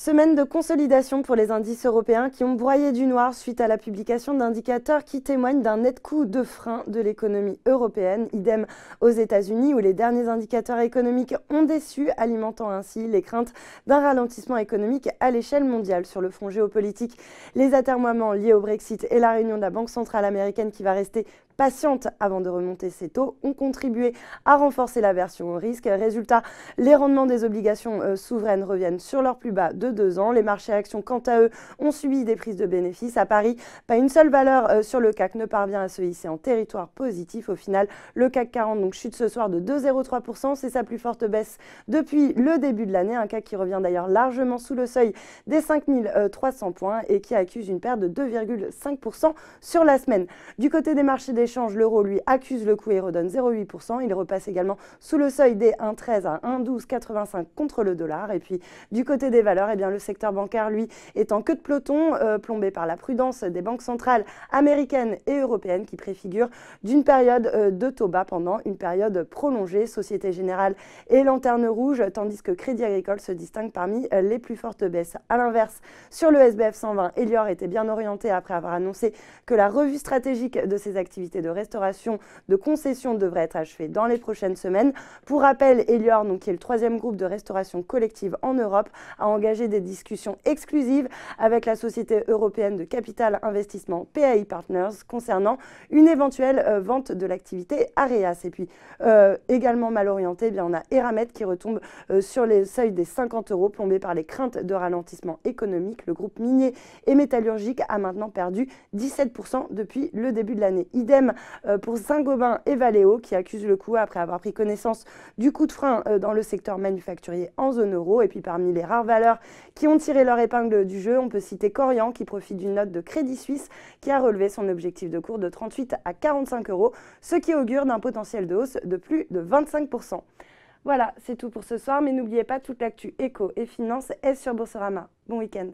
Semaine de consolidation pour les indices européens qui ont broyé du noir suite à la publication d'indicateurs qui témoignent d'un net coup de frein de l'économie européenne. Idem aux États-Unis où les derniers indicateurs économiques ont déçu, alimentant ainsi les craintes d'un ralentissement économique à l'échelle mondiale. Sur le front géopolitique, les atermoiements liés au Brexit et la réunion de la Banque centrale américaine qui va rester patiente avant de remonter ses taux ont contribué à renforcer l'aversion au risque. Résultat, les rendements des obligations souveraines reviennent sur leur plus bas de 2 ans. Les marchés actions, quant à eux, ont subi des prises de bénéfices. À Paris, pas une seule valeur sur le CAC ne parvient à se hisser en territoire positif. Au final, le CAC 40 donc, chute ce soir de 2,03%. C'est sa plus forte baisse depuis le début de l'année. Un CAC qui revient d'ailleurs largement sous le seuil des 5300 points et qui accuse une perte de 2,5% sur la semaine. Du côté des marchés d'échange, l'euro, lui, accuse le coup et redonne 0,8%. Il repasse également sous le seuil des 1,13 à 1,1285 contre le dollar. Et puis, du côté des valeurs, eh bien, le secteur bancaire, lui, est en queue de peloton, plombé par la prudence des banques centrales américaines et européennes qui préfigurent d'une période de taux bas pendant une période prolongée. Société Générale et Lanterne Rouge, tandis que Crédit Agricole se distingue parmi les plus fortes baisses. A l'inverse, sur le SBF 120, Elior était bien orienté après avoir annoncé que la revue stratégique de ses activités de restauration de concession devrait être achevée dans les prochaines semaines. Pour rappel, Elior, donc, qui est le 3e groupe de restauration collective en Europe, a engagé des discussions exclusives avec la société européenne de capital investissement PAI Partners concernant une éventuelle vente de l'activité Areas. Et puis, également mal orienté, eh bien, on a Eramet qui retombe sur les seuils des 50 €, plombé par les craintes de ralentissement économique. Le groupe minier et métallurgique a maintenant perdu 17% depuis le début de l'année. Idem pour Saint-Gobain et Valeo qui accusent le coup après avoir pris connaissance du coup de frein dans le secteur manufacturier en zone euro. Et puis parmi les rares valeurs qui ont tiré leur épingle du jeu, on peut citer Korian qui profite d'une note de Crédit Suisse qui a relevé son objectif de cours de 38 à 45 €, ce qui augure d'un potentiel de hausse de plus de 25%. Voilà, c'est tout pour ce soir, mais n'oubliez pas, toute l'actu éco et finance est sur Boursorama. Bon week-end.